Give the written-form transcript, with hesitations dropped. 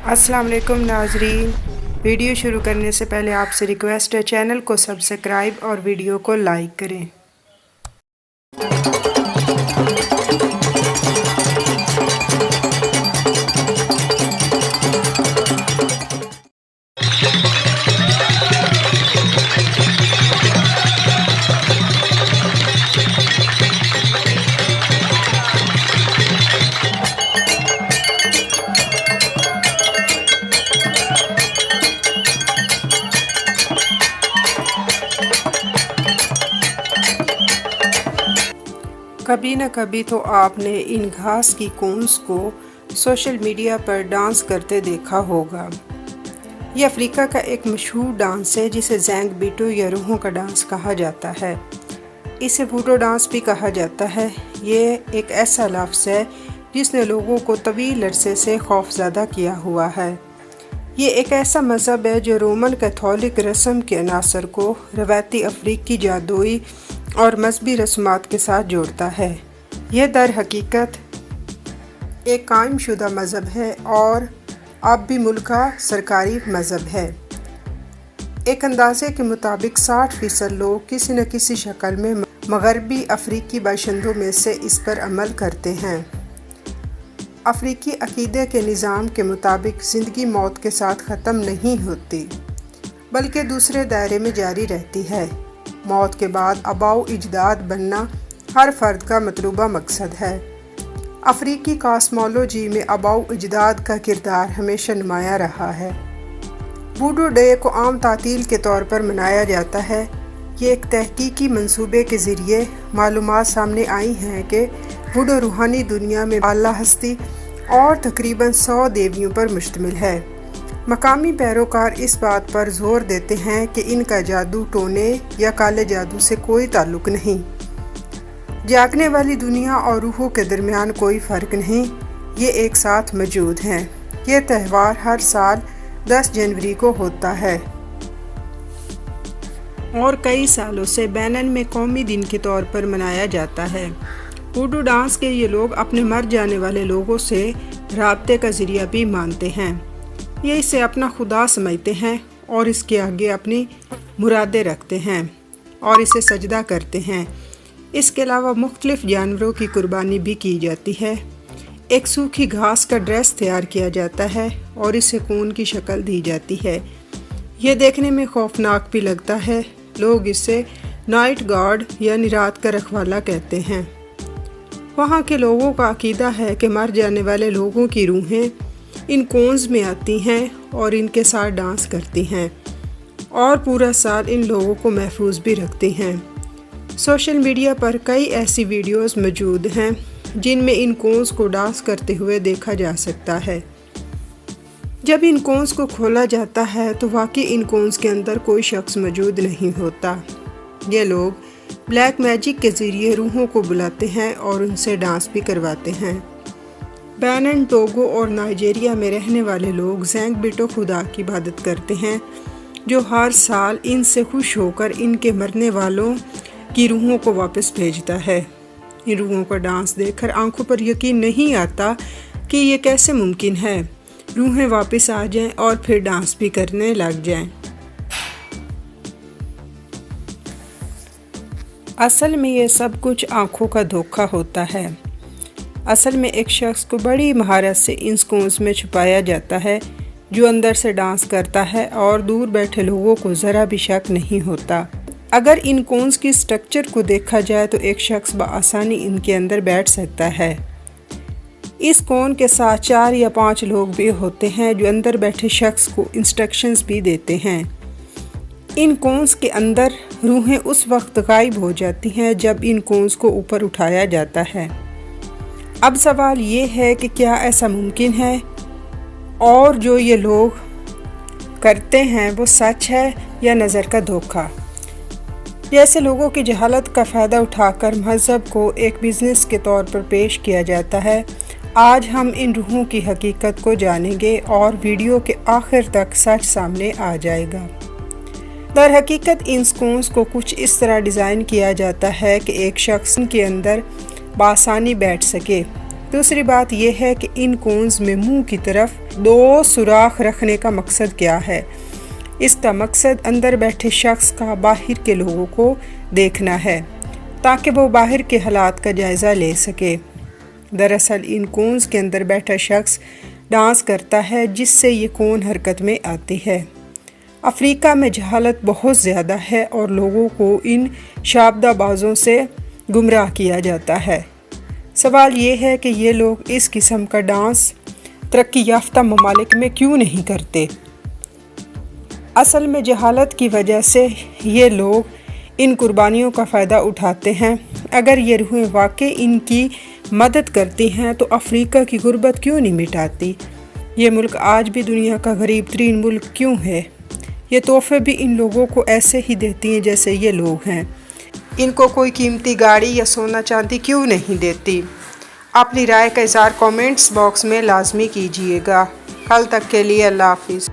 अस्सलाम वालेकुम नाजरीन। वीडियो शुरू करने से पहले आपसे रिक्वेस्ट है, चैनल को सब्सक्राइब और वीडियो को लाइक करें। कभी न कभी तो आपने इन घास की कोन्स को सोशल मीडिया पर डांस करते देखा होगा। ये अफ्रीका का एक मशहूर डांस है जिसे ज़ैंग बीटू या रूहों का डांस कहा जाता है। इसे वूडू डांस भी कहा जाता है। ये एक ऐसा लफ्ज़ है जिसने लोगों को तवील अरसे से खौफज़दा किया हुआ है। ये एक ऐसा मज़हब है जो रोमन कैथोलिक रस्म के अनासर को रवायती अफ्रीकी जादुई और मजहबी रस्मात के साथ जोड़ता है। यह दर हकीकत एक कायम शुदा मज़हब है और अब भी मुल्क का सरकारी मज़हब है। एक अंदाजे के मुताबिक 60% लोग किसी न किसी शक्ल में मगरबी अफ्रीकी बाशिंदों में से इस पर अमल करते हैं। अफ्रीकी अकीदे के निज़ाम के मुताबिक ज़िंदगी मौत के साथ ख़त्म नहीं होती बल्कि दूसरे दायरे में जारी रहती है। मौत के बाद आबाओ इजदाद बनना हर फ़र्द का मतलूबा मकसद है। अफ्रीकी कॉस्मोलॉजी में आबाओ इजदाद का किरदार हमेशा नुमाया रहा है। वूडू डे को आम तातील के तौर पर मनाया जाता है। ये एक तहकीकी मंसूबे के ज़रिए मालूमात सामने आई हैं कि वूडू रूहानी दुनिया में आला हस्ती और तकरीबन 100 देवियों पर मुश्तमिल है। मकामी पैरोकार इस बात पर जोर देते हैं कि इनका जादू टोने या काले जादू से कोई ताल्लुक़ नहीं। जागने वाली दुनिया और रूहों के दरमियान कोई फ़र्क नहीं, ये एक साथ मौजूद हैं। ये त्यौहार हर साल 10 जनवरी को होता है और कई सालों से बेनिन में कौमी दिन के तौर पर मनाया जाता है। वूडू डांस के ये लोग अपने मर जाने वाले लोगों से राब्ते का ज़रिया भी मानते हैं। ये इसे अपना खुदा समझते हैं और इसके आगे अपनी मुरादें रखते हैं और इसे सजदा करते हैं। इसके अलावा मुख्तलिफ जानवरों की कुर्बानी भी की जाती है। एक सूखी घास का ड्रेस तैयार किया जाता है और इसे खून की शक्ल दी जाती है। यह देखने में खौफनाक भी लगता है। लोग इसे नाइट गार्ड यानी रात का रखवाला कहते हैं। वहाँ के लोगों का अकीदा है कि मर जाने वाले लोगों की रूहें इन कोन्स में आती हैं और इनके साथ डांस करती हैं और पूरा साल इन लोगों को महफूज भी रखती हैं। सोशल मीडिया पर कई ऐसी वीडियोस मौजूद हैं जिनमें इन कोन्स को डांस करते हुए देखा जा सकता है। जब इन कोन्स को खोला जाता है तो वाकई इन कोन्स के अंदर कोई शख्स मौजूद नहीं होता। ये लोग ब्लैक मैजिक के ज़रिए रूहों को बुलाते हैं और उनसे डांस भी करवाते हैं। बेनिन, टोगो और नाइजीरिया में रहने वाले लोग ज़ैंग बीटू खुदा की इबादत करते हैं जो हर साल इनसे खुश होकर इनके मरने वालों की रूहों को वापस भेजता है। इन रूहों का डांस देखकर आंखों पर यकीन नहीं आता कि ये कैसे मुमकिन है। रूहें वापस आ जाएं और फिर डांस भी करने लग जाएं। असल में ये सब कुछ आंखों का धोखा होता है। असल में एक शख्स को बड़ी महारत से इन कोन्स में छुपाया जाता है जो अंदर से डांस करता है और दूर बैठे लोगों को ज़रा भी शक नहीं होता। अगर इन कोन्स की स्ट्रक्चर को देखा जाए तो एक शख्स बआसानी इनके अंदर बैठ सकता है। इस कोन के साथ 4 या 5 लोग भी होते हैं जो अंदर बैठे शख्स को इंस्ट्रक्शंस भी देते हैं। इन कोन्स के अंदर रूहें उस वक्त गायब हो जाती हैं जब इन कोन्स को ऊपर उठाया जाता है। अब सवाल ये है कि क्या ऐसा मुमकिन है और जो ये लोग करते हैं वो सच है या नज़र का धोखा। जैसे लोगों की जहालत का फ़ायदा उठाकर मज़हब को एक बिज़नेस के तौर पर पेश किया जाता है। आज हम इन रूहों की हकीकत को जानेंगे और वीडियो के आखिर तक सच सामने आ जाएगा। दर हकीकत इन कोन्स को कुछ इस तरह डिज़ाइन किया जाता है कि एक शख्स के अंदर बासानी बैठ सके। دوسری بات یہ ہے کہ ان کونز میں منہ کی طرف 2 سوراخ رکھنے کا مقصد کیا ہے؟ اس کا مقصد اندر بیٹھے شخص کا باہر کے لوگوں کو دیکھنا ہے تاکہ وہ باہر کے حالات کا جائزہ لے سکے۔ دراصل ان کونز کے اندر بیٹھا شخص ڈانس کرتا ہے جس سے یہ کون حرکت میں آتی ہے۔ افریقہ میں جہالت بہت زیادہ ہے اور لوگوں کو ان شعبدہ بازوں سے گمراہ کیا جاتا ہے۔ سوال یہ ہے کہ یہ لوگ اس قسم کا ڈانس ترقی یافتہ ممالک میں کیوں نہیں کرتے؟ اصل میں جہالت کی وجہ سے یہ لوگ ان قربانیوں کا فائدہ اٹھاتے ہیں۔ اگر یہ روحیں واقعی ان کی مدد کرتی ہیں تو افریقہ کی غربت کیوں نہیں مٹاتی؟ یہ ملک آج بھی دنیا کا غریب ترین ملک کیوں ہے؟ یہ تحفے بھی ان لوگوں کو ایسے ہی دیتی ہیں جیسے یہ لوگ ہیں۔ ان کو کوئی قیمتی گاڑی یا سونا چاندی کیوں نہیں دیتی؟ اپنی رائے کا اظہار کامنٹس باکس میں لازمی کیجیے گا۔ کل تک کے لیے اللہ حافظ۔